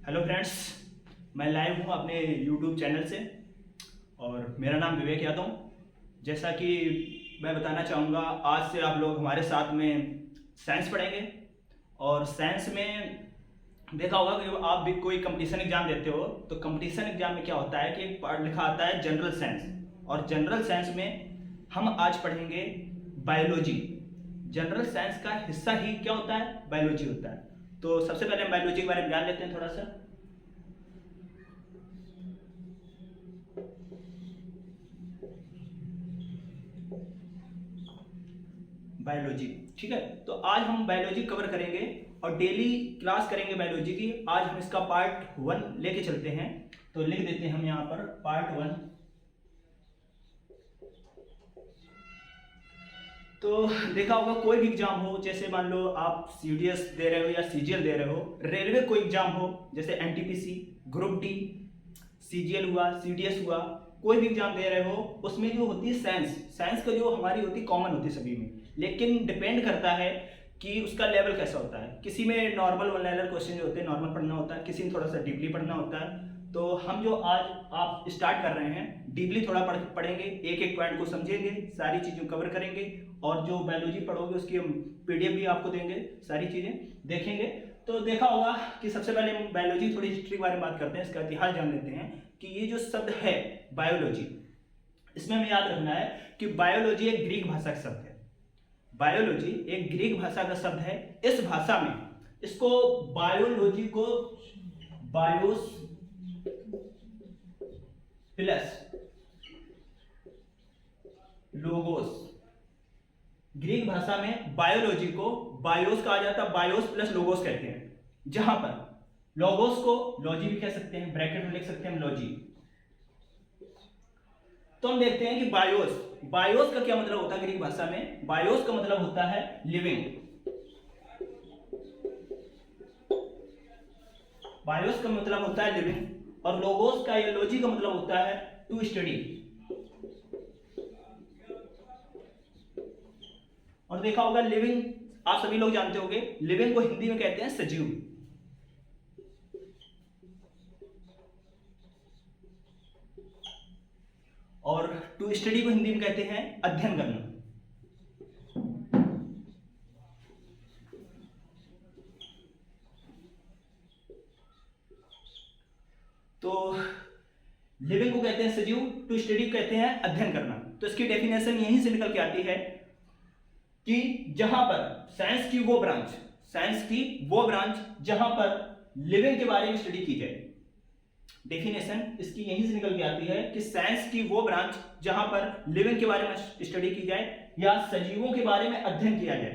Hello friends, मैं live हूँ अपने यूट्यूब चैनल से और मेरा नाम विवेक यादव। जैसा कि मैं बताना चाहूँगा, आज से आप लोग हमारे साथ में साइंस पढ़ेंगे। और साइंस में देखा होगा कि आप भी कोई कंपटीशन एग्जाम देते हो तो कंपटीशन एग्जाम में क्या होता है कि एक पार्ट लिखा आता है जनरल साइंस, और जनरल साइंस में हम आज पढ़ेंगे बायोलॉजी। जनरल साइंस का हिस्सा ही क्या होता है? बायोलॉजी होता है। तो सबसे पहले हम बायोलॉजी के बारे में जान लेते हैं थोड़ा सा। बायोलॉजी, ठीक है। तो आज हम बायोलॉजी कवर करेंगे और डेली क्लास करेंगे बायोलॉजी की। आज हम इसका पार्ट 1 लेके चलते हैं, तो लिख देते हैं हम यहाँ पर पार्ट 1। तो देखा होगा कोई भी एग्जाम हो, जैसे मान लो आप सीडीएस दे रहे हो या सीजीएल दे रहे हो, रेलवे कोई एग्जाम हो जैसे एनटीपीसी, ग्रुप डी, सीजीएल हुआ, सीडीएस हुआ, कोई भी एग्जाम दे रहे हो, उसमें जो होती है साइंस का जो हमारी होती है कॉमन होती है सभी में, लेकिन डिपेंड करता है कि उसका लेवल कैसा होता है। किसी में नॉर्मल वन लाइनर क्वेश्चन जो होते हैं नॉर्मल पढ़ना होता है, किसी में थोड़ा सा डीपली पढ़ना होता है। तो हम जो आज आप स्टार्ट कर रहे हैं डीपली थोड़ा पढ़ेंगे, एक एक पॉइंट को समझेंगे, सारी चीज़ों कवर करेंगे, और जो बायोलॉजी पढ़ोगे उसकी हम पीडीएफ भी आपको देंगे, सारी चीज़ें देखेंगे। तो देखा होगा कि सबसे पहले हम बायोलॉजी थोड़ी हिस्ट्री के बारे में बात करते हैं, इसका इतिहास जान लेते हैं कि ये जो शब्द है बायोलॉजी, इसमें हमें याद रखना है कि बायोलॉजी एक ग्रीक भाषा का शब्द है। बायोलॉजी एक ग्रीक भाषा का शब्द है। इस भाषा में इसको बायोलॉजी को बायोस प्लस लोगोस, ग्रीक भाषा में बायोलॉजी को बायोस कहा जाता है, बायोस प्लस लोगोस कहते हैं, जहां पर लोगोस को लॉजी भी कह सकते हैं, ब्रैकेट में लिख सकते हैं हम लॉजी। तो हम देखते हैं कि बायोस का क्या मतलब होता है ग्रीक भाषा में। बायोस का मतलब होता है लिविंग, बायोस का मतलब होता है लिविंग, और लोगोस का या लॉजी का मतलब होता है टू स्टडी। और देखा होगा लिविंग, आप सभी लोग जानते होंगे, लिविंग को हिंदी में कहते हैं सजीव, और टू स्टडी को हिंदी में कहते हैं अध्ययन करना। तो लिविंग को कहते हैं सजीव, टू स्टडी कहते हैं अध्ययन करना। तो इसकी डेफिनेशन यहीं से निकल के आती है कि जहां पर साइंस की वो ब्रांच जहां पर लिविंग के बारे में स्टडी की जाए। डेफिनेशन इसकी यहीं से निकल के आती है कि साइंस की वो ब्रांच जहां पर लिविंग के बारे में स्टडी की जाए या सजीवों के बारे में अध्ययन किया जाए,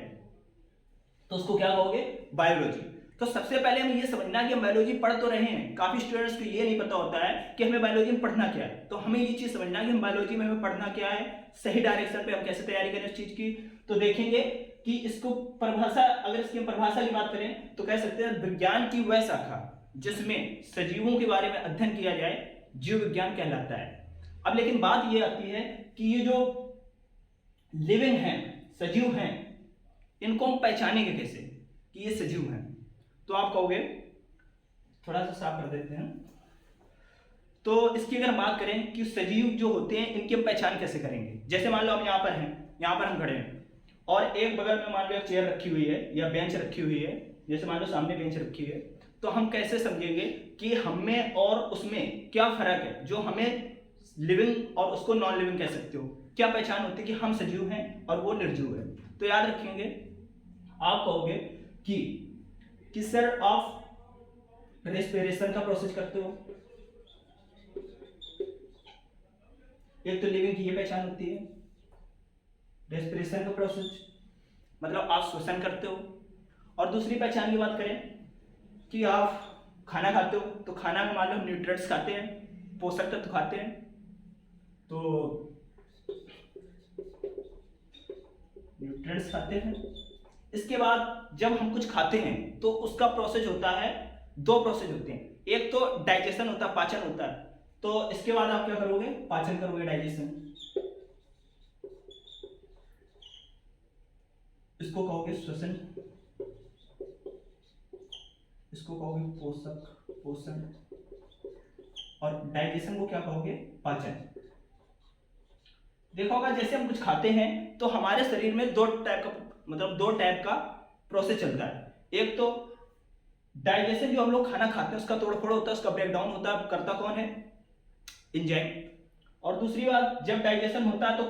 तो उसको क्या कहोगे? बायोलॉजी। तो सबसे पहले हमें ये समझना है कि हम बायोलॉजी पढ़ तो रहे हैं, काफी स्टूडेंट्स को ये नहीं पता होता है कि हमें बायोलॉजी में पढ़ना क्या है। तो हमें ये चीज समझना है कि हम बायोलॉजी में हमें पढ़ना क्या है, सही डायरेक्शन पे हम कैसे तैयारी करें इस चीज की। तो देखेंगे कि इसको परिभाषा, अगर इसकी हम परिभाषा की बात करें तो कह सकते हैं विज्ञान की वह शाखा जिसमें सजीवों के बारे में अध्ययन किया जाए, जीव विज्ञान कहलाता है। अब लेकिन बात यह आती है कि ये जो लिविंग हैं, सजीव हैं, इनको हम पहचानेंगे कैसे कि ये सजीव हैं? तो आप कहोगे, थोड़ा सा साफ कर देते हैं। तो इसकी अगर बात करें कि सजीव जो होते हैं इनकी हम पहचान कैसे करेंगे, जैसे मान लो हम यहाँ पर हैं, यहाँ पर हम खड़े हैं, और एक बगल में मान लो एक चेयर रखी हुई है या बेंच रखी हुई है, जैसे मान लो सामने बेंच रखी है, तो हम कैसे समझेंगे कि हमें और उसमें क्या फर्क है? जो हमें लिविंग और उसको नॉन लिविंग कह सकते हो, क्या पहचान होती है कि हम सजीव हैं और वो निर्जीव है? तो याद रखेंगे, आप कहोगे कि सर आप रेस्पिरेशन का प्रोसेस करते हो, एक तो लिविंग की ये पहचान होती है रेस्पिरेशन का प्रोसेस, मतलब आप श्वसन करते हो। और दूसरी पहचान की बात करें कि आप खाना खाते हो, तो खाना में मान लो हम न्यूट्रिएंट्स खाते हैं, पोषक तत्व खाते हैं, तो न्यूट्रिएंट्स खाते हैं। इसके बाद जब हम कुछ खाते हैं तो उसका प्रोसेस होता है, दो प्रोसेस होते हैं, एक तो डाइजेशन होता है, पाचन होता है। तो इसके बाद आप क्या करोगे? पाचन करोगे, डाइजेशन, इसको कहोगे श्वसन। इसको कहोगे पोषक, पोषण, और डाइजेशन को क्या कहोगे, पाचन। देखा होगा जैसे हम कुछ खाते हैं तो हमारे शरीर में दो टाइप का प्रोसेस चलता है। एक तो डाइजेशन, जो हम लोग खाना खाते हैं उसका तोड़फोड़ होता है, उसका ब्रेकडाउन होता है, करता कौन है, एंजाइम। और दूसरी बात, जब डाइजेशन होता है तो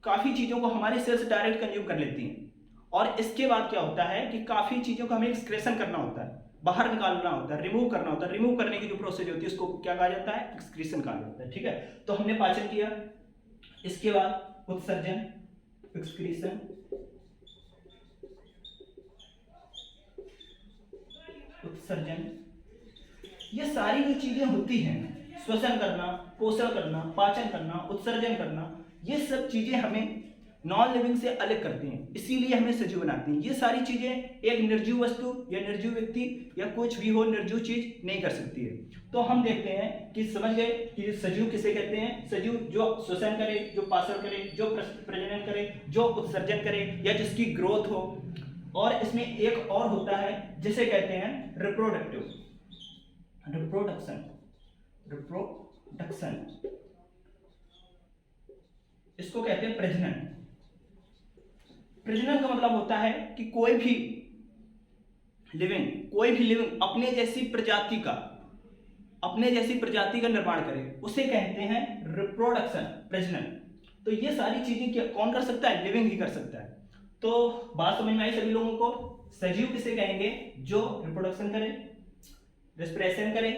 काफी चीजों को हमारी सेल्स डायरेक्ट कंज्यूम कर लेती हैं, और इसके बाद क्या होता है कि काफी चीजों को हमें एक्सक्रेशन करना होता है, बाहर निकालना होता है, रिमूव करना होता है। रिमूव करने की जो प्रोसेस होती है उसको क्या कहा जाता है, एक्सक्रीशन कहा जाता है। ठीक है, तो हमने पाचन किया, इसके बाद उत्सर्जन, एक्सक्रीशन, उत्सर्जन, ये सारी जो चीजें होती हैं, श्वसन करना, पोषण करना, पाचन करना, उत्सर्जन करना, ये सब चीजें हमें नॉन लिविंग से अलग करती हैं, इसीलिए हमें सजीव बनाती हैं। ये सारी चीजें एक निर्जीव वस्तु या निर्जीव व्यक्ति या कुछ भी हो निर्जीव चीज नहीं कर सकती है। तो हम देखते हैं कि समझ गए कि सजीव किसे कहते हैं। सजीव जो श्वसन करे, जो पाचन करे, जो प्रजनन करे, जो उत्सर्जन करे, या जिसकी ग्रोथ हो। और इसमें एक और होता है जिसे कहते हैं रिप्रोडक्टिव, रिप्रोडक्शन, इसको कहते हैं प्रजनन। प्रजनन का मतलब होता है कि कोई भी लिविंग अपने जैसी प्रजाति का निर्माण करे, उसे कहते हैं रिप्रोडक्शन, प्रजनन। तो ये सारी चीजें कौन कर सकता है, लिविंग ही कर सकता है। तो बात समझ में आई सभी लोगों को। सजीव किसे कहेंगे, जो रिप्रोडक्शन करे, रेस्पिरेशन करे,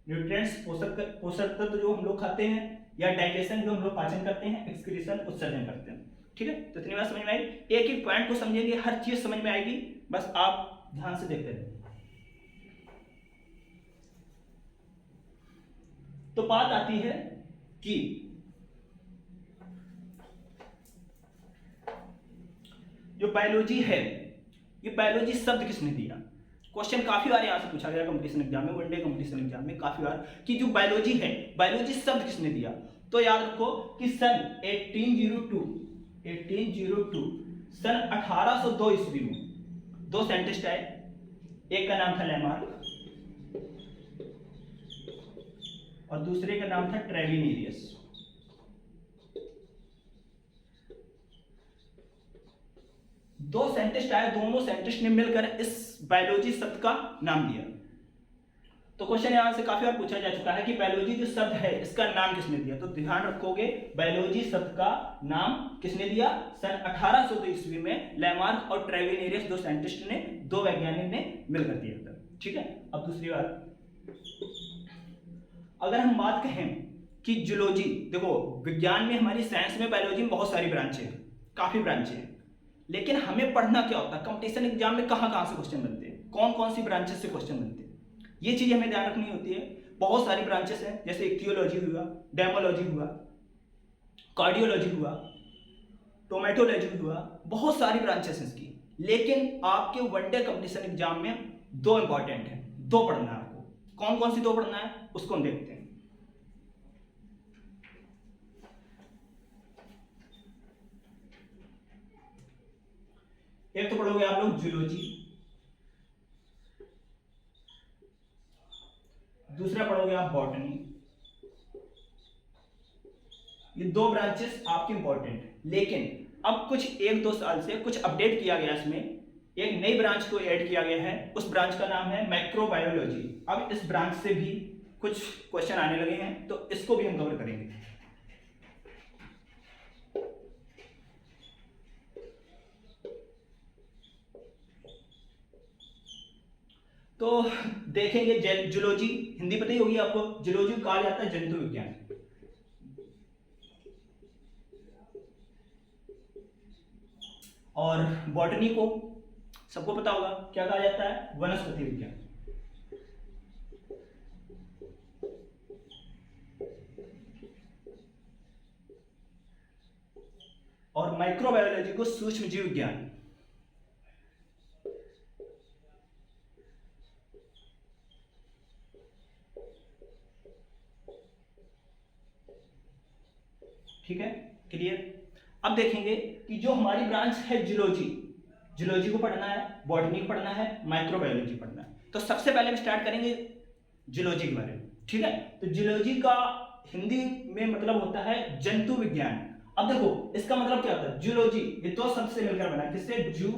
न्यूट्रिएंट्स पोषक तत्व जो हम लोग खाते हैं, या डाइजेशन जो हम लोग पाचन करते हैं, एक्सक्रीशन उत्सर्जन करते हैं। ठीक है, तो इतनी बात समझ में आई। एक एक पॉइंट को समझेंगे, हर चीज समझ में आएगी, बस आप ध्यान से देखते रहिए। तो बात आती है कि जो बायोलॉजी है, ये बायोलॉजी शब्द किसने दिया। क्वेश्चन काफी बार यहां से पूछा गया कंपटीशन एग्जाम में, वनडे कंपटीशन एग्जाम में काफी बार, कि जो बायोलॉजी है, बायोलॉजी शब्द किसने दिया। तो याद रखो कि सन 1802 सन 1802 ईस्वी में दो साइंटिस्ट आए, एक का नाम था लैमार्क और दूसरे का नाम था ट्रेविनेरियस। दो साइंटिस्ट आए, दोनों साइंटिस्ट ने मिलकर इस बायोलॉजी शब्द का नाम दिया। तो क्वेश्चन यहां से काफी बार पूछा जा चुका है कि बायोलॉजी जो शब्द है इसका नाम किसने दिया। तो ध्यान रखोगे, बायोलॉजी शब्द का नाम किसने दिया, सन 1802 ईस्वी में लैमार्क और ट्रेविनेरियस, दो साइंटिस्ट ने, दो वैज्ञानिक ने मिलकर दिया था। ठीक है, अब दूसरी बात, अगर हम बात कहें कि जूलॉजी, देखो विज्ञान में, हमारी साइंस में, बायोलॉजी में बहुत सारी ब्रांचें हैं, काफी ब्रांचें हैं, लेकिन हमें पढ़ना क्या होता है, कंपटीशन एग्जाम में कहां कहां से क्वेश्चन बनते हैं, कौन कौन सी ब्रांचेस से क्वेश्चन बनते हैं, ये चीज हमें ध्यान रखनी होती है। बहुत सारी ब्रांचेस हैं, जैसे इक्थियोलॉजी हुआ, डेमोलॉजी हुआ, कार्डियोलॉजी हुआ, टोमेटोलॉजी हुआ, बहुत सारी ब्रांचेस हैं इसकी। लेकिन आपके वनडे कंपटीशन एग्जाम में दो इंपॉर्टेंट है, दो पढ़ना है आपको। कौन कौन सी दो पढ़ना है उसको हम देखते हैं। एक तो पढ़ोगे आप लोग जूलॉजी, दूसरा पढ़ोगे आप बॉटनी। ये दो ब्रांचेस आपके इंपॉर्टेंट है, लेकिन अब कुछ 1-2 साल से कुछ अपडेट किया गया, इसमें एक नई ब्रांच को ऐड किया गया है, उस ब्रांच का नाम है माइक्रोबायोलॉजी। अब इस ब्रांच से भी कुछ क्वेश्चन आने लगे हैं, तो इसको भी हम कवर करेंगे। तो देखेंगे जूलॉजी, हिंदी पता ही होगी आपको, जूलॉजी कहा जाता है जंतु विज्ञान। और बॉटनी को सबको पता होगा क्या कहा जाता है, वनस्पति विज्ञान। और माइक्रोबायोलॉजी को सूक्ष्म जीव विज्ञान। ठीक है, क्लियर। अब देखेंगे कि जो हमारी ब्रांच है जूलॉजी, जूलॉजी को पढ़ना है, बॉटनी को पढ़ना है, माइक्रोबायोलॉजी पढ़ना है। तो सबसे पहले हम स्टार्ट करेंगे जूलॉजी के बारे में, ठीक है। तो जूलॉजी का हिंदी में मतलब होता है जंतु विज्ञान। अब देखो इसका मतलब क्या होता है, जूलॉजी ये दो शब्द से मिलकर बना, किससे, जू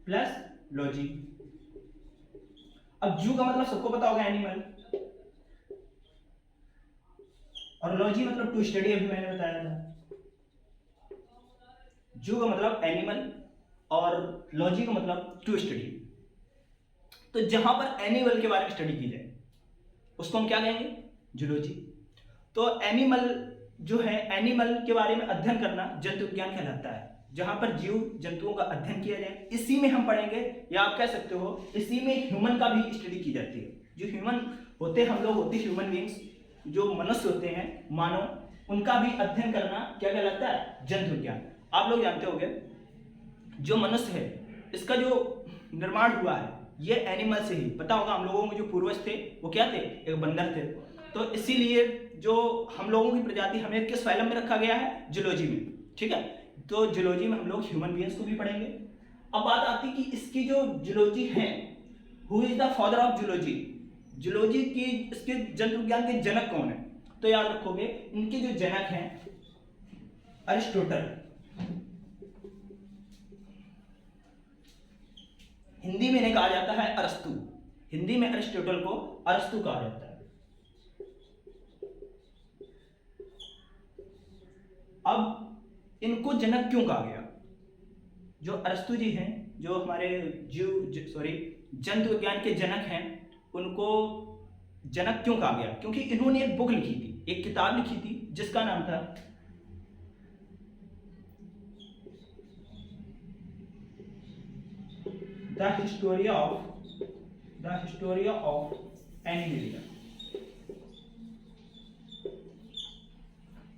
प्लस लॉजी। अब जू का मतलब सबको पता होगा एनिमल, और लॉजी मतलब टू स्टडी, अभी मैंने बताया था। जू का मतलब एनिमल और लॉजी का मतलब टू स्टडी। तो जहां पर एनिमल के बारे में स्टडी की जाए उसको हम क्या कहेंगे, जूलॉजी। तो एनिमल जो है, एनिमल के बारे में अध्ययन करना जंतु विज्ञान कहलाता है, जहां पर जीव जंतुओं का अध्ययन किया जाए। इसी में हम पढ़ेंगे, या आप कह सकते हो इसी में ह्यूमन का भी स्टडी की जाती है। जो ह्यूमन होते हैं, हम लोग होते हैं ह्यूमन बींग्स, जो मनुष्य होते हैं, मानव, उनका भी अध्ययन करना क्या कहलाता है, जंतु विज्ञान। आप लोग जानते होंगे जो मनुष्य है इसका जो निर्माण हुआ है ये एनिमल से ही। पता होगा हम लोगों के जो पूर्वज थे वो क्या थे, एक बंदर थे। तो इसीलिए जो हम लोगों की प्रजाति हमें किस फाइलम में रखा गया है, जूलॉजी में, ठीक है। तो जूलॉजी में हम लोग ह्यूमन बीइंग्स को भी पढ़ेंगे। अब बात आती है कि इसकी जो जूलॉजी है, who is the father of zoology, zoology की इसके जंतु विज्ञान के जनक कौन है। तो याद रखोगे इनके जो जनक हैं अरिस्टोटल, हिंदी में इन्हें कहा जाता है अरस्तु, हिंदी में अरिस्टोटल को अरस्तु कहा जाता है। अब इनको जनक क्यों कहा गया, जो अरस्तु जी हैं, जो हमारे जंतु विज्ञान के जनक हैं, उनको जनक क्यों कहा गया, क्योंकि इन्होंने एक बुक लिखी थी, एक किताब लिखी थी जिसका नाम था द हिस्टोरिया ऑफ एनिमलिया।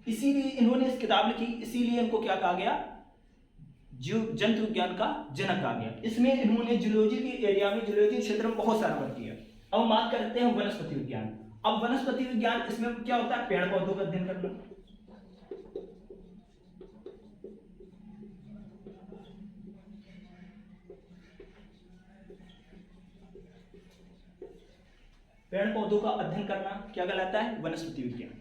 इसीलिए इन्होंने इस किताब लिखी, इसीलिए इनको क्या कहा गया, जंतु विज्ञान का जनक कहा गया। इसमें इन्होंने जूलॉजी के एरिया में, जूलॉजी क्षेत्र में बहुत सारा वर्क किया। अब हम बात करते हैं वनस्पति विज्ञान। अब वनस्पति विज्ञान, इसमें क्या होता है, पेड़ पौधों का अध्ययन करना। पेड़ पौधों का अध्ययन करना क्या कहलाता है, वनस्पति विज्ञान।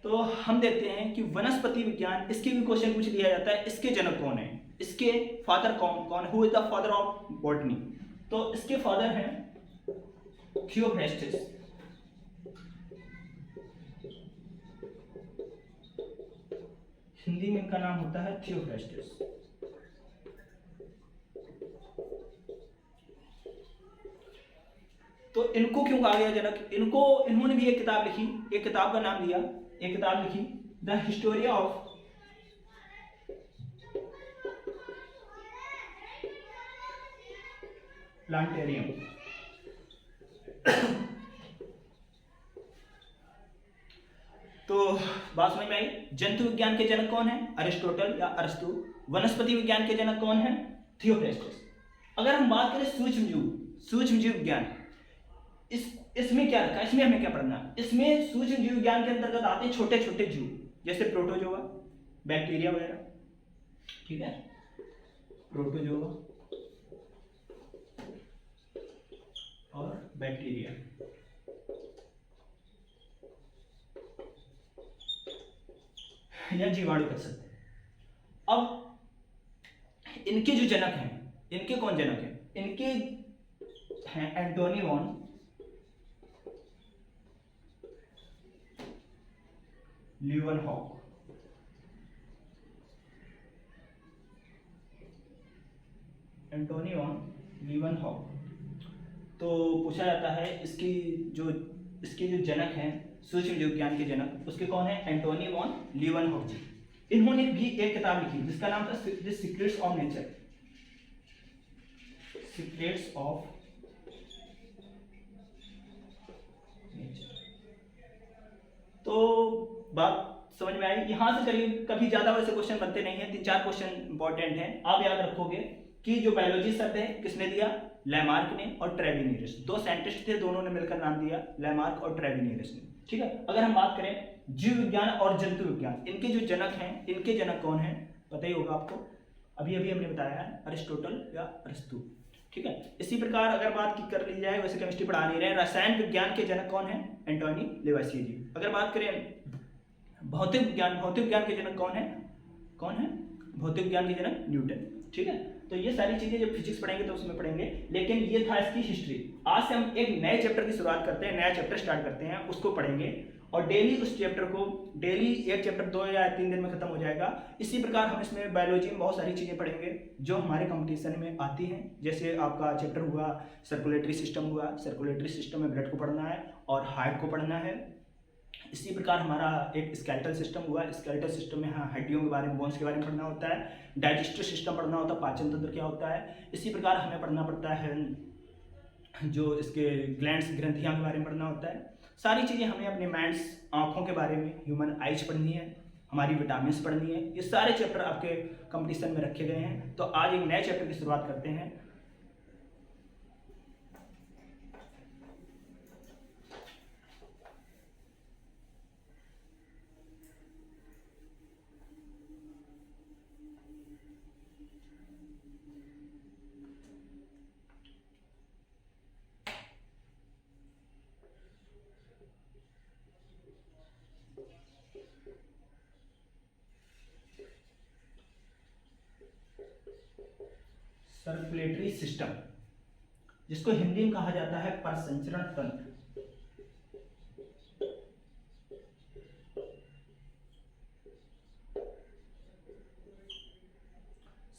तो हम देखते हैं कि वनस्पति विज्ञान, इसके भी क्वेश्चन पूछ लिया जाता है, इसके जनक कौन है, इसके फादर कौन, who is the father of botany. तो इसके फादर हैं थियोफ्रास्टस। हिंदी में इनका नाम होता है थियोफ्रास्टस। तो इनको क्यों कहा गया जनक, इन्होंने भी एक किताब लिखी, एक किताब का नाम दिया, एक किताब लिखी द हिस्टोरिया ऑफ प्लांटेरियम। तो बात समझ में आई, जंतु विज्ञान के जनक कौन है, अरिस्टोटल या अरस्तु। वनस्पति विज्ञान के जनक कौन है, थियोफ्रास्टस। अगर हम बात करें सूक्ष्म जीव विज्ञान, इसमें क्या रखा, इसमें हमें क्या पढ़ना, इसमें सूक्ष्म जीव विज्ञान के अंतर्गत आते हैं छोटे छोटे जीव, जैसे प्रोटोजोआ, बैक्टीरिया वगैरह, ठीक है, प्रोटोजोआ और बैक्टीरिया। या जीवाणु कर सकते हैं। अब इनके जो जनक हैं, इनके कौन जनक हैं, इनके हैं Antonie van Leeuwenhoek. Antonie van Leeuwenhoek. तो पूछा जाता है इसके जो जनक हैं, सूक्ष्म जीव विज्ञान के जनक, उसके कौन है, एंटोनी वॉन लीवनहॉक जी। इन्होंने भी एक किताब लिखी जिसका नाम था the secrets of nature, secrets of nature. तो बात समझ में आई, यहां से करीब कभी ज्यादा वैसे क्वेश्चन बनते नहीं है, 3-4 क्वेश्चन इंपॉर्टेंट हैं। आप याद रखोगे कि जो बायोलॉजी शब्द है किसने दिया, लैमार्क ने और ट्रेविनियरस, दो साइंटिस्ट थे, दोनों ने मिलकर नाम दिया, लैमार्क और ट्रेविनियरस ने, ठीक है। अगर हम बात करें जीव विज्ञान और जंतु विज्ञान, इनके जो जनक हैं, इनके जनक कौन हैं, पता ही होगा आपको, अभी अभी हमने बताया है, अरिस्टोटल या अरस्तु। ठीक है। इसी प्रकार अगर बात की कर ली जाए, वैसे केमिस्ट्री पढ़ा नहीं रहे, रसायन विज्ञान के जनक कौन है? एंटोनी लेवासियर जी। अगर बात करें भौतिक विज्ञान के जनक कौन है? भौतिक विज्ञान के जनक न्यूटन। ठीक है, तो ये सारी चीजें जब फिजिक्स पढ़ेंगे तो उसमें पढ़ेंगे, लेकिन ये था इसकी हिस्ट्री। आज से हम एक नए चैप्टर की शुरुआत करते हैं, नया चैप्टर स्टार्ट करते हैं, उसको पढ़ेंगे और डेली उस चैप्टर को, डेली एक चैप्टर 2 या 3 दिन में खत्म हो जाएगा। इसी प्रकार हम इसमें बायोलॉजी में बहुत सारी चीजें पढ़ेंगे जो हमारे कंपटीशन में आती हैं। जैसे आपका चैप्टर हुआ सर्कुलेटरी सिस्टम हुआ, सर्कुलेटरी सिस्टम में ब्लड को पढ़ना है और हार्ट को पढ़ना है। इसी प्रकार हमारा एक स्केलेटल सिस्टम हुआ, स्केलेटल सिस्टम में हड्डियों के बारे में, बोन्स के बारे में पढ़ना होता है। डाइजेस्टिव सिस्टम पढ़ना होता है, पाचन तंत्र क्या होता है। इसी प्रकार हमें पढ़ना पड़ता है जो इसके ग्लैंड्स, ग्रंथियां के बारे में पढ़ना होता है। सारी चीज़ें हमें अपने माइंड्स, आँखों के बारे में, ह्यूमन आइज पढ़नी है, हमारी विटामिन्स पढ़नी है। ये सारे चैप्टर आपके कंपटीशन में रखे गए हैं। तो आज एक नए चैप्टर की शुरुआत करते हैं। सर्कुलेटरी सिस्टम, जिसको हिंदी में कहा जाता है प्रसंचरण तंत्र।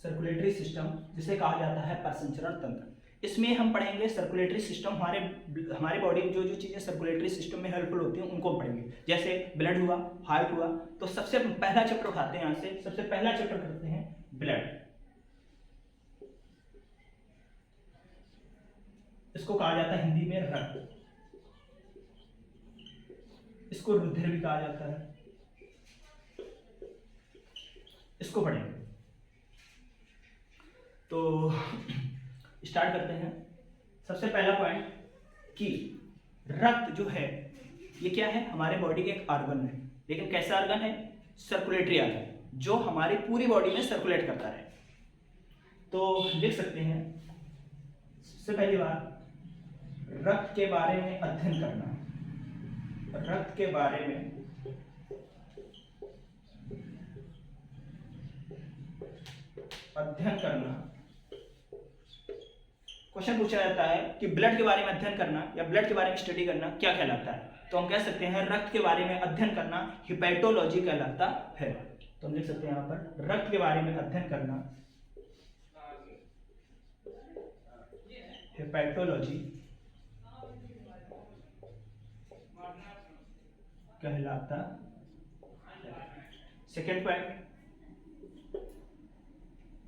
सर्कुलेटरी सिस्टम जिसे कहा जाता है प्रसंचरण तंत्र। इसमें हम पढ़ेंगे सर्कुलेटरी सिस्टम, हमारे बॉडी में जो जो चीजें सर्कुलेटरी सिस्टम में हेल्पफुल होती हैं उनको पढ़ेंगे। जैसे ब्लड हुआ, हार्ट हुआ। तो सबसे पहला चैप्टर उठाते हैं, यहाँ से सबसे पहला चैप्टर करते हैं ब्लड। इसको कहा जाता है हिंदी में रक्त, इसको रुधिर भी कहा जाता है। इसको पढ़ेंगे। तो स्टार्ट करते हैं। सबसे पहला पॉइंट कि रक्त जो है ये क्या है? हमारे बॉडी के एक ऑर्गन है, लेकिन कैसा ऑर्गन है? सर्कुलेटरी ऑर्गन, जो हमारी पूरी बॉडी में सर्कुलेट करता है। तो लिख सकते हैं सबसे पहली बात, रक्त के बारे में अध्ययन करना। रक्त के बारे में अध्ययन करना। क्वेश्चन पूछा जाता है कि ब्लड के बारे में अध्ययन करना या ब्लड के बारे में स्टडी करना क्या कहलाता है? तो हम कह सकते हैं रक्त के बारे में अध्ययन करना हिपैटोलॉजी कहलाता है। तो हम लिख सकते हैं यहाँ पर रक्त के बारे में अध्ययन करना हिपैटोलॉजी कहलाता है। सेकेंड पॉइंट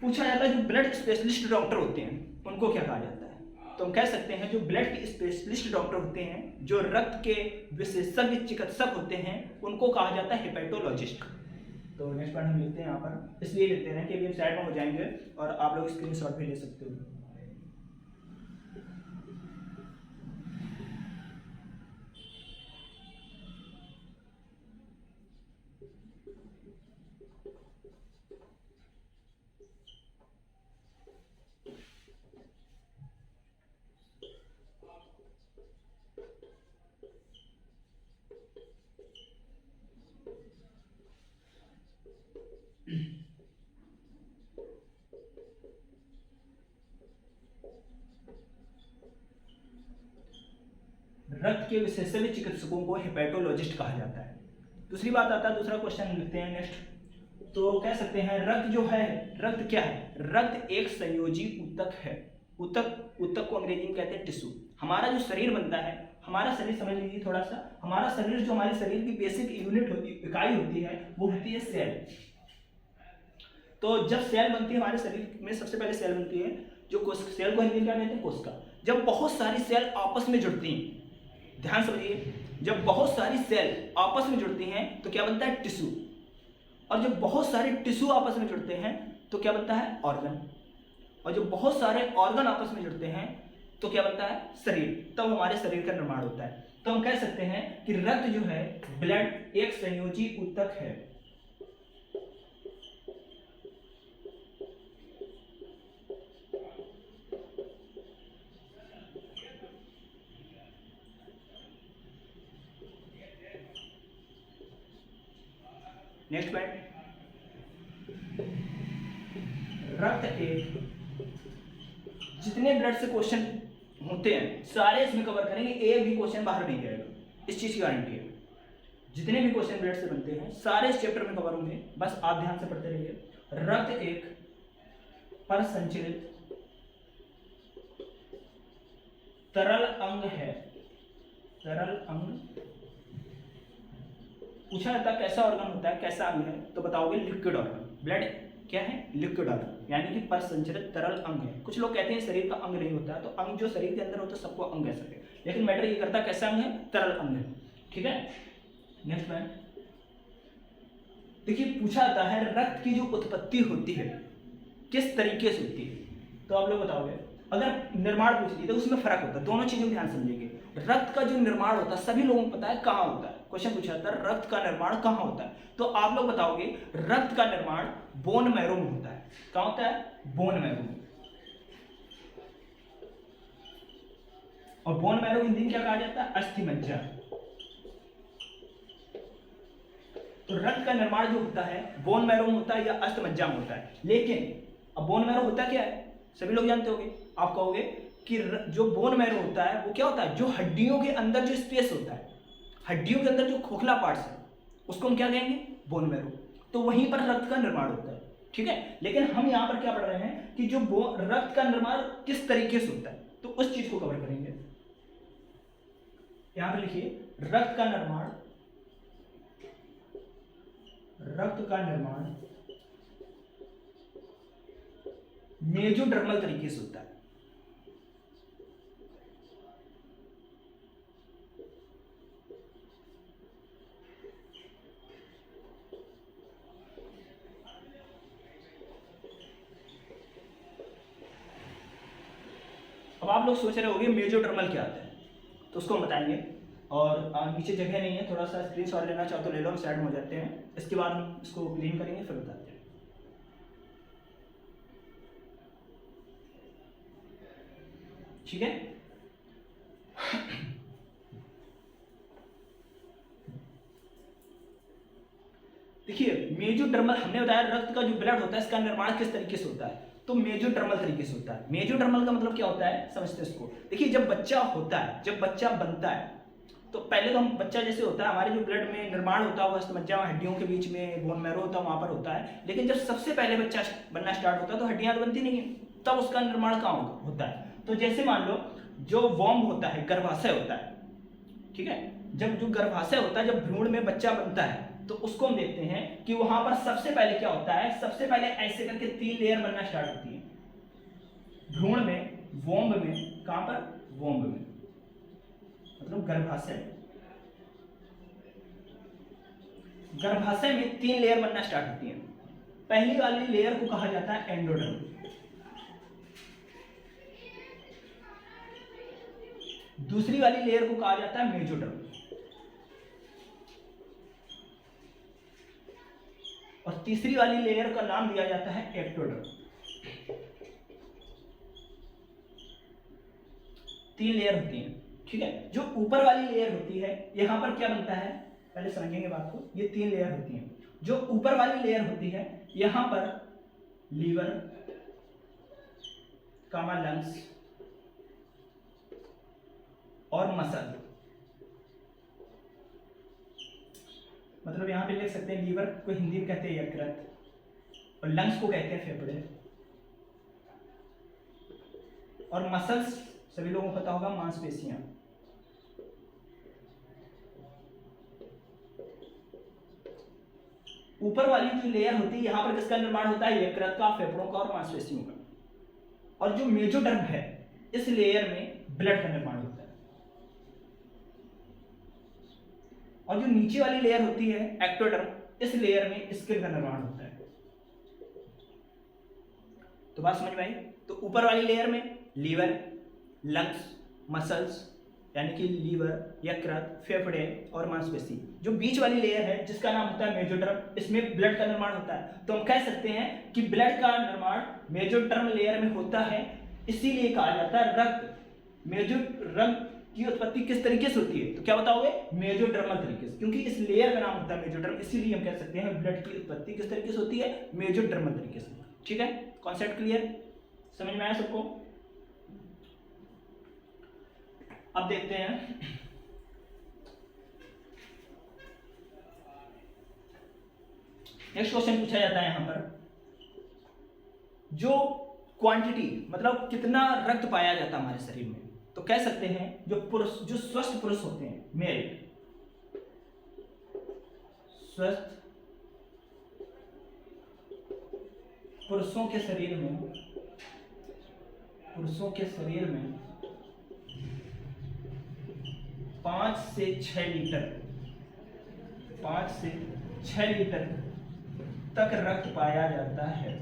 पूछा जाता है जो ब्लड स्पेशलिस्ट डॉक्टर होते हैं उनको क्या कहा जाता है? तो हम कह सकते हैं जो ब्लड के स्पेशलिस्ट डॉक्टर होते हैं, जो रक्त के विशेषज्ञ चिकित्सक होते हैं, उनको कहा जाता है हिपैटोलॉजिस्ट। तो नेक्स्ट पॉइंट हम लिखते हैं यहाँ पर, इसलिए लिखते हैं कि अभी हम साइड में हो जाएंगे और आप लोग स्क्रीनशॉट भी ले सकते हो। रक्त के विशेषज्ञ चिकित्सकों को हेपेटोलॉजिस्ट कहा जाता है। दूसरी बात आता है, दूसरा क्वेश्चन लिखते हैं नेक्स्ट। तो कह सकते हैं रक्त जो है, रक्त क्या है? रक्त एक संयोजी ऊतक है। ऊतक को अंग्रेजी में कहते हैं टिश्यू। हमारा जो शरीर बनता है, हमारा शरीर समझ लीजिए थोड़ा सा, हमारा शरीर जो हमारे शरीर की बेसिक यूनिट होती है, इकाई होती है, वो होती है सेल। तो जब सेल बनती है हमारे शरीर में, सबसे पहले सेल बनती है जो सेल को हिंदी में क्या कहते हैं? कोशिका। जब बहुत सारी सेल आपस में जुड़ती हैं, ध्यान समझिए, जब बहुत सारी सेल आपस में जुड़ती हैं तो क्या बनता है? टिश्यू। और जब बहुत सारे टिश्यू आपस में जुड़ते हैं तो क्या बनता है? ऑर्गन। और जब बहुत सारे ऑर्गन आपस में जुड़ते हैं तो क्या बनता है? शरीर। तब हमारे शरीर का निर्माण होता है। तो हम कह सकते हैं कि रक्त जो है, ब्लड एक संयोजी ऊतक है। नेक्स्ट पॉइंट, रक्त एक, जितने ब्लड से क्वेश्चन होते हैं सारे इसमें कवर करेंगे, एक भी क्वेश्चन बाहर नहीं जाएगा, इस चीज की गारंटी है। जितने भी क्वेश्चन ब्लड से बनते हैं सारे इस चैप्टर में कवर होंगे, बस आप ध्यान से पढ़ते रहिए। रक्त एक पर संचरित तरल अंग है, तरल अंग। पूछा जाता है कैसा ऑर्गन होता है, कैसा अंग है, तो बताओगे लिक्विड ऑर्गन। ब्लड क्या है? लिक्विड ऑर्गन, यानी कि पर संचरित तरल अंग है। कुछ लोग कहते हैं शरीर का अंग नहीं होता है, तो अंग जो शरीर के अंदर होता है सबको अंग कह सकते हैं, लेकिन मैटर ये करता है कैसा अंग है? तरल अंग है। ठीक है, नेक्स्ट पॉइंट देखिए, पूछा जाता है रक्त की जो उत्पत्ति होती है किस तरीके से होती है, तो आप लोग बताओगे। अगर निर्माण पूछ ली तो उसमें फर्क होता है, दोनों चीजों को ध्यान समझेंगे। रक्त का जो निर्माण होता है सभी लोगों को पता है कहाँ होता है, क्वेश्चन पूछा जाता है रक्त का निर्माण कहाँ होता है, तो आप लोग बताओगे रक्त का निर्माण बोन मैरो में होता है। कहाँ होता है? बोन मैरो में। और बोन मैरो हिंदी में क्या कहा जाता है? अस्थि मज्जा। तो रक्त का निर्माण जो होता है बोन मैरो में होता है या अस्थि मज्जा में होता है। लेकिन अब बोन मैरो होता क्या है सभी लोग जानते होंगे। आप कहोगे कि जो बोन मैरो होता है वो क्या होता है? जो हड्डियों के अंदर जो स्पेस होता है, हड्डियों के अंदर जो खोखला पार्ट्स है उसको हम क्या कहेंगे? Bone marrow. तो वहीं पर रक्त का निर्माण होता है। ठीक है, लेकिन हम यहाँ पर क्या पढ़ रहे हैं कि जो रक्त का निर्माण किस तरीके से होता है, तो उस चीज को कवर करेंगे। यहां पर लिखिए रक्त का निर्माण, रक्त का निर्माण मेजोडर्मल तरीके से होता है। अब आप लोग सोच रहे होंगे मेजोडर्मल क्या होता है, तो उसको हम बताएंगे। और नीचे जगह नहीं है, थोड़ा सा स्क्रीनशॉट लेना चाहो तो ले लो, हम साइड में हो जाते हैं। इसके बाद हम इसको क्लीन करेंगे फिर बताते हैं। ठीक है, देखिए मेजोडर्मल हमने बताया रक्त का जो ब्लड होता है इसका निर्माण किस तरीके से होता है, तो मेजोडर्मल तरीके से होता है। मेजोडर्मल का मतलब क्या होता है समझते हैं इसको। देखिए जब बच्चा होता है, जब बच्चा बनता है, तो पहले तो हम बच्चा जैसे होता है हमारे जो ब्लड में निर्माण होता है वो अस्थमज्जा हड्डियों के बीच में बोन मैरो होता है वहां पर होता है। लेकिन जब सबसे पहले बच्चा बनना स्टार्ट होता है तो हड्डियां तो बनती नहीं है, तब उसका निर्माण कहाँ होता है? तो जैसे मान लो जो वॉम्ब होता है, गर्भाशय होता है, ठीक है, जब जो गर्भाशय होता है, जब भ्रूण में बच्चा बनता है तो उसको हम देखते हैं कि वहां पर सबसे पहले क्या होता है, सबसे पहले ऐसे करके 3 लेयर बनना स्टार्ट होती है भ्रूण में, वॉम्ब में। कहां पर? वॉम्ब में, मतलब गर्भाशय। गर्भाशय में 3 लेयर बनना स्टार्ट होती है। पहली वाली लेयर को कहा जाता है एंडोडर्म, दूसरी वाली लेयर को कहा जाता है मेजोडर्म, और तीसरी वाली लेयर का नाम दिया जाता है एक्टोडर्म। 3 लेयर होती हैं। ठीक है, जो ऊपर वाली लेयर होती है यहां पर क्या बनता है पहले समझेंगे बात को। ये 3 लेयर होती हैं। जो ऊपर वाली लेयर होती है यहां पर लीवर, कामा लंग्स और मसल, मतलब यहां पे लिख सकते हैं लीवर को हिंदी में कहते हैं यकृत, और लंग्स को कहते हैं फेफड़े, और मसल्स सभी लोगों को पता होगा मांसपेशियां। ऊपर वाली जो लेयर होती है यहां पर किसका निर्माण होता है? यकृत का, फेफड़ों का और मांसपेशियों का। और जो मेजोडर्म है इस लेयर में ब्लड का निर्माण होता है। और जो नीचे वाली लेयर होती है एक्टोडर्म, इस लेयर में स्किन का निर्माण होता है। तो बात समझ में आई? तो ऊपर वाली लेयर में लीवर, लंग्स, मसल्स यानी कि लीवर, यकृत, फेफड़े और मांसपेशी। जो बीच वाली लेयर है जिसका नाम होता है मेजोडर्म, इसमें ब्लड का निर्माण होता है। तो हम कह सकते हैं कि ब्लड का निर्माण मेजोडर्म लेयर में होता है, इसीलिए कहा जाता है रक्त की उत्पत्ति किस तरीके से होती है, तो क्या बताओगे, मेसोडर्मल तरीके से, क्योंकि इस लेयर का नाम होता है मेसोडर्म, इसीलिए हम कह सकते हैं ब्लड की उत्पत्ति किस तरीके से होती है, मेसोडर्मल तरीके से। ठीक है, कॉन्सेप्ट क्लियर, समझ में आया सबको। अब देखते हैं नेक्स्ट क्वेश्चन पूछा जाता है यहां पर, जो क्वांटिटी मतलब कितना रक्त पाया जाता है हमारे शरीर में, तो कह सकते हैं जो पुरुष, जो स्वस्थ पुरुष होते हैं, मेल स्वस्थ पुरुषों के शरीर में 5 से 6 लीटर तक रक्त पाया जाता है।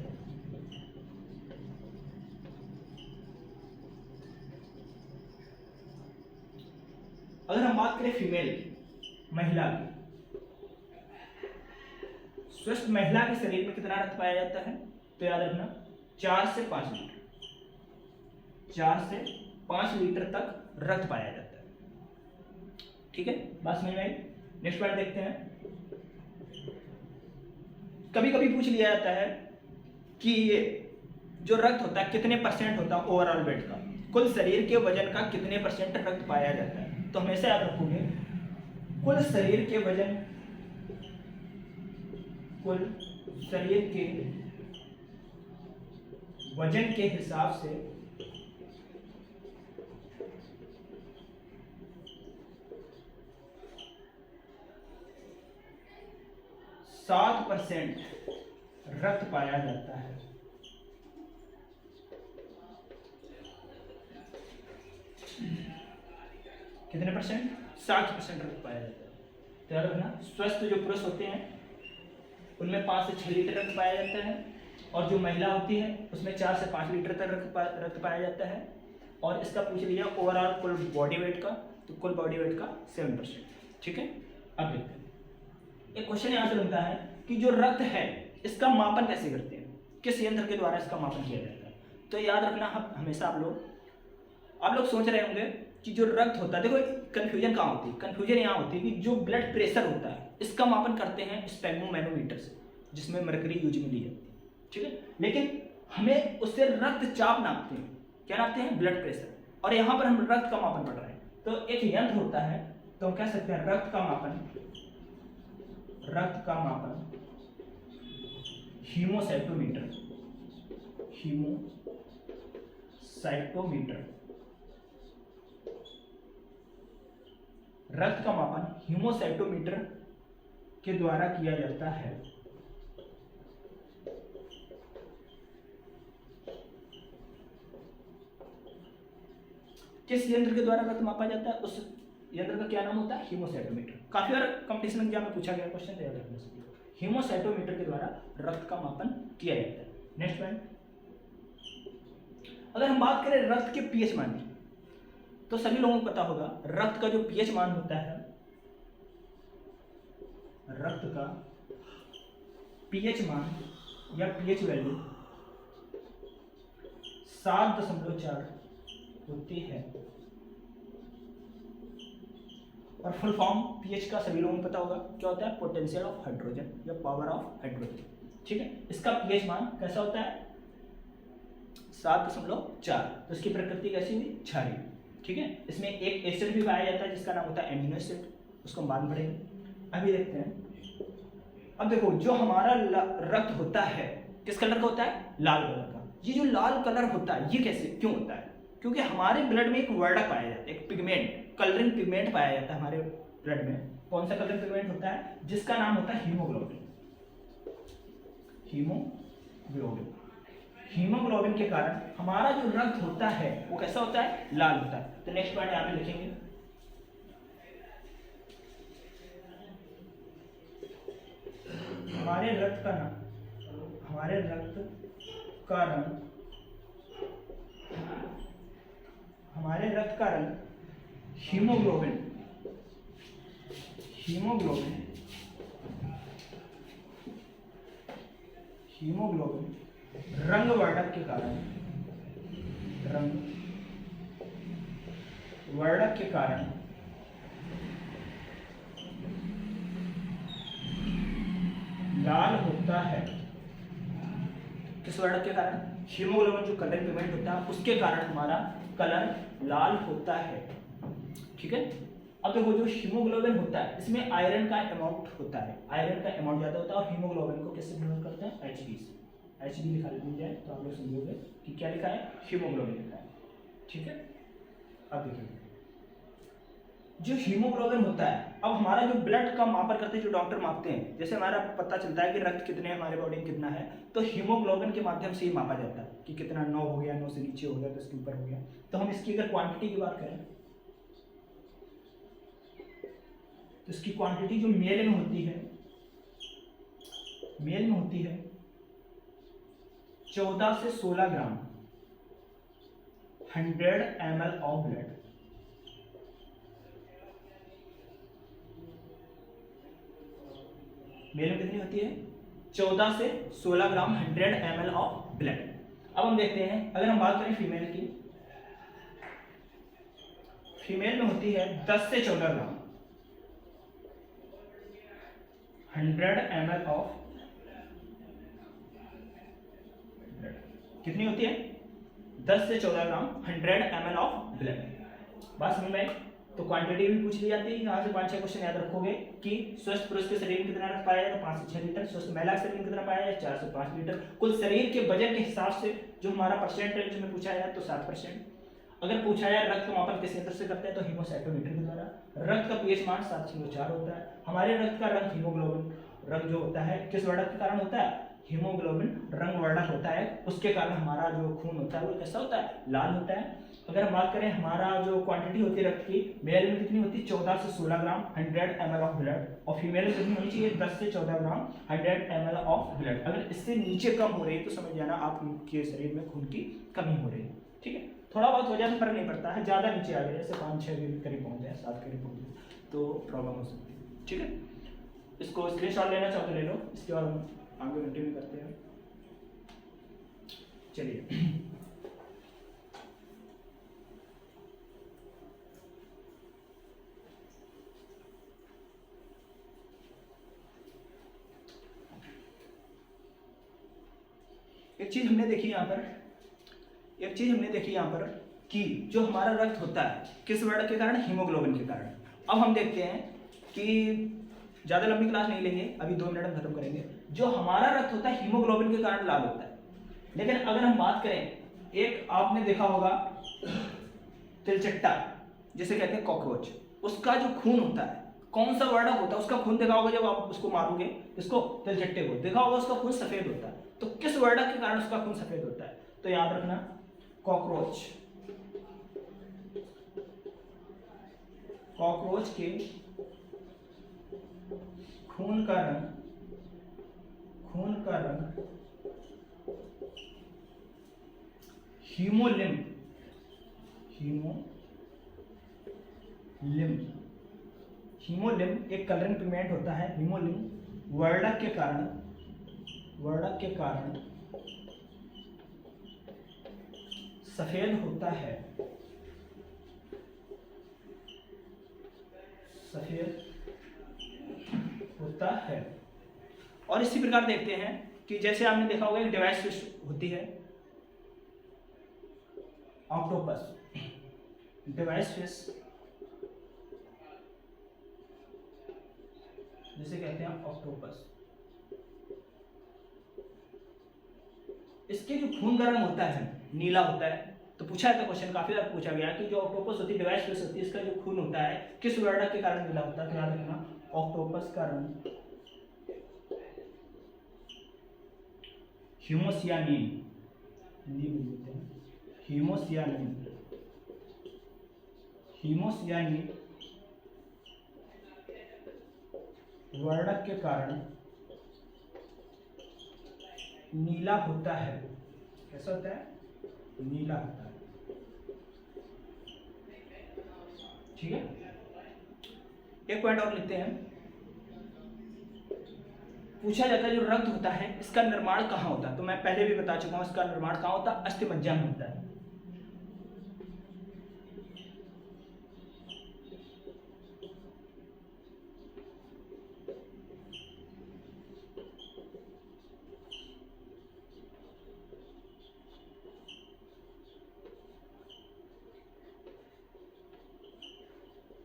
अगर हम बात करें फीमेल की, महिला की, स्वस्थ महिला के शरीर में कितना रक्त पाया जाता है, तो याद रखना 4 से 5 लीटर, 4 से 5 लीटर तक रक्त पाया जाता है। ठीक है, बात समझ में आई। नेक्स्ट पॉइंट देखते हैं। कभी कभी पूछ लिया जाता है कि ये जो रक्त होता है कितने परसेंट होता है ओवरऑल वेट का, कुल शरीर के वजन का कितने परसेंट रक्त पाया जाता है, तो हमेशा याद रखोगे कुल शरीर के वजन के हिसाब से 7% रक्त पाया जाता है। कितने परसेंट, 7% रक्त पाया जाता है। तो याद रखना स्वस्थ जो पुरुष होते हैं उनमें 5 से 6 लीटर रक्त पाया जाता है, और जो महिला होती है उसमें 4 से 5 लीटर तक रक्त पाया जाता है। और इसका पूछ लिया ओवरऑल कुल बॉडी वेट का, तो कुल बॉडी वेट का 7%। ठीक है, अब देखते हैं एक क्वेश्चन यहाँ से बनता है कि जो रक्त है इसका मापन कैसे करते हैं, किस यंत्र के द्वारा इसका मापन किया जाता है। तो याद रखना हमेशा आप लोग सोच रहे होंगे कि जो रक्त होता है, देखो कंफ्यूजन कहाँ होती है, कंफ्यूजन यहाँ होती है कि जो ब्लड प्रेशर होता है इसका मापन करते हैं स्पेग्मोमैनोमीटर से, जिसमें मरकरी यूज में ली जाती है। ठीक है, लेकिन हमें उससे रक्तचाप नापते हैं, क्या नापते हैं, ब्लड प्रेशर, और यहाँ पर हम रक्त का मापन पढ़ रहे हैं। तो एक यंत्र होता है, तो हम कह सकते हैं रक्त का मापन हीमोसाइटोमीटर रक्त का मापन हीमोसाइटोमीटर के द्वारा किया जाता है। किस यंत्र के द्वारा रक्त मापा जाता है, उस यंत्र का क्या नाम होता है, हीमोसाइटोमीटर। काफी बार कंपटीशन एग्जाम में पूछा गया क्वेश्चन, याद रखना चाहिए। हीमोसाइटोमीटर के द्वारा रक्त का मापन किया जाता है। नेक्स्ट पॉइंट, अगर हम बात करें रक्त के पीएच मान की, तो सभी लोगों को पता होगा रक्त का जो पीएच मान होता है, रक्त का पीएच मान या पीएच वैल्यू 7.4 होती है। और फुल फॉर्म पीएच का सभी लोगों को पता होगा क्या होता है, पोटेंशियल ऑफ हाइड्रोजन या पावर ऑफ हाइड्रोजन। ठीक है, इसका पीएच मान कैसा होता है, 7.4। तो इसकी प्रकृति कैसी हुई, क्षारीय। ठीक है, इसमें एक एसिड भी पाया जाता है जिसका नाम होता है एमिनो एसिड, उसको हम बाद में पढ़ेंगे। अभी देखते हैं, अब देखो जो हमारा रक्त होता है किस कलर का होता है, लाल कलर का। ये जो लाल कलर होता है ये कैसे क्यों होता है, क्योंकि हमारे ब्लड में एक वर्णक पाया जाता है, एक पिगमेंट, कलरिंग पिगमेंट पाया जाता है हमारे ब्लड में। कौन सा कलरिंग पिगमेंट होता है, जिसका नाम होता है हीमोग्लोबिन। हीमोग्लोबिन के कारण हमारा जो रक्त होता है वो कैसा होता है, लाल होता है। तो नेक्स्ट पॉइंट यहाँ पे लिखेंगे, हमारे रक्त का रंग हीमोग्लोबिन रंग वर्णक के कारण वर्णक के कारण लाल होता है। किस वर्णक के कारण? हीमोग्लोबिन जो कलर पिगमेंट होता है उसके कारण हमारा कलर लाल होता है। ठीक है। अब देखो जो हीमोग्लोबिन होता है इसमें आयरन का अमाउंट होता है, आयरन का अमाउंट ज्यादा होता है और हीमोग्लोबिन को किससे डिनोट करते हैं? Hb से। Hb लिखा लीजिए तो आप लोग समझोगे कि क्या लिखा है? हीमोग्लोबिन लिखा है। ठीक है। अब देखिए जो हीमोग्लोबिन होता है, अब हमारा जो ब्लड का मापर करते हैं, जो डॉक्टर मापते हैं, जैसे हमारा पता चलता है कि रक्त कितने हमारे बॉडी में कितना है, तो हीमोग्लोबिन के माध्यम से ही मापा जाता है कि कितना 9 हो गया, 9 से नीचे हो गया, 10 के ऊपर हो गया। तो हम इसकी अगर क्वांटिटी की बात करें तो इसकी क्वांटिटी जो मेल में होती है, मेल में होती है 14 से 16 ग्राम 100 ml ऑफ ब्लड। मेल में कितनी होती है? 14 से 16 ग्राम 100 ml ऑफ ब्लड। अब हम देखते हैं अगर हम बात करें फीमेल की, फीमेल में होती है 10 से 14 ग्राम 100 ml ऑफ ब्लड। कितनी होती है? 10 से 14 ग्राम 100 ml ऑफ ब्लड। बात समझ में? तो क्वांटिटी भी पूछ ली जाती है। यहाँ से 5-6 क्वेश्चन याद रखोगे कि स्वस्थ पुरुष के शरीर में कितना रक्त पाया जाता है? 5 से 6 लीटर। स्वस्थ महिला के शरीर में कितना पाया जाता है? 4 से 5 लीटर। कुल शरीर के वजन के हिसाब से जो हमारा परसेंटेज में पूछा जाए तो 7%। अगर पूछा जाए रक्त का मापन किस यंत्र से करते हैं तो हीमोसाइटोमीटर के द्वारा। रक्त का पीएच मान 7.4 होता है। हमारे रक्त का रंग हीमोग्लोबिन रंग जो होता है किस वर्णक के कारण होता है? हीमोग्लोबिन रंग वर्णक होता है, उसके कारण हमारा जो खून होता है वो कैसा होता है? लाल होता है। अगर हम बात करें हमारा जो क्वांटिटी होती है रक्त की, मेल में कितनी होती है? 14 से 16 ग्राम 100 ml ऑफ ब्लड, और फीमेल में कितनी होनी चाहिए? 10 से 14 ग्राम 100 ml ऑफ ब्लड। अगर इससे नीचे कम हो रही है तो समझ जाना आपके शरीर में खून की कमी हो रही है। ठीक है। थोड़ा बहुत हो जाए तो फर्क नहीं पड़ता है, ज्यादा नीचे आ गया जैसे 5-6 के करीब पहुंच जाए, 7 के करीब पहुंच जाए तो प्रॉब्लम हो सकती है। ठीक है। इसको स्क्रीनशॉट लेना चाहो तो ले लो, इसके बाद हम आगे कंटिन्यू करते हैं। चलिए एक चीज हमने देखी यहाँ पर कि जो हमारा रक्त होता है किस वर्णक के कारण? हीमोग्लोबिन के कारण। अब हम देखते हैं कि ज्यादा लंबी क्लास नहीं लेंगे, अभी 2 मिनट में खत्म करेंगे। जो हमारा रक्त होता है हीमोग्लोबिन के कारण लाल होता है, लेकिन अगर हम बात करें, एक आपने देखा होगा तिलचट्टा जिसे कहते हैं कॉकरोच, उसका जो खून होता है कौन सा वर्णक होता है? उसका खून देखा होगा जब आप उसको मारोगे, इसको तिलचट्टे को देखा होगा, उसका खून सफेद होता है। तो किस वर्णक के कारण उसका खून सफेद होता है? तो याद रखना कॉकरोच, कॉकरोच के खून का रंग हीमोलिम्ब एक कलरिंग पिगमेंट होता है। हीमोलिम्ब वर्णक के कारण सफेद होता है, और इसी प्रकार देखते हैं कि जैसे आपने देखा होगा एक डिवाइस फिश होती है ऑक्टोपस, डिवाइस फिश जिसे कहते हैं ऑक्टोपस। इसके जो खून का रंग होता है नीला होता है। तो पूछा था क्वेश्चन, काफी बार पूछा गया कि जो ऑक्टोपस होती है, डिवाइस फिश होती है, इसका जो खून होता है किस वर्णक के कारण नीला होता है? तो याद रखना ऑक्टोपस का रंग हीमोसियानिन, हिंदी में बोलते हैं हीमोसियानिन वर्णक के कारण नीला होता है। कैसा होता है? नीला होता है। ठीक है। एक पॉइंट और लिखते हैं। पूछा जाता है जो रक्त होता है इसका निर्माण कहाँ होता है? तो मैं पहले भी बता चुका हूं, इसका निर्माण कहाँ होता है? अस्थिमज्जा में होता है।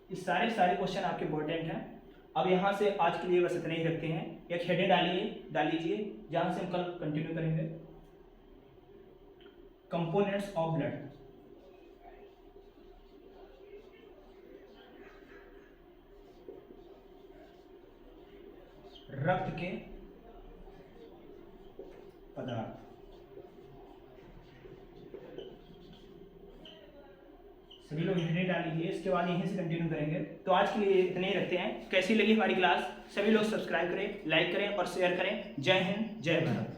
ये सारे क्वेश्चन आपके इंपॉर्टेंट हैं। अब यहाँ से आज के लिए बस इतना ही रखते हैं। एक हेडिंग डाल लीजिए जहाँ से हम कल कंटिन्यू करेंगे। Components of blood. रक्त के पदार्थ। सभी लोग हेडिंग डाल लीजिए, इसके बाद यहीं से कंटिन्यू करेंगे। तो आज के लिए इतने ही रखते हैं। कैसी लगी हमारी क्लास? सभी लोग सब्सक्राइब करें, लाइक करें और शेयर करें। जय हिंद, जय भारत।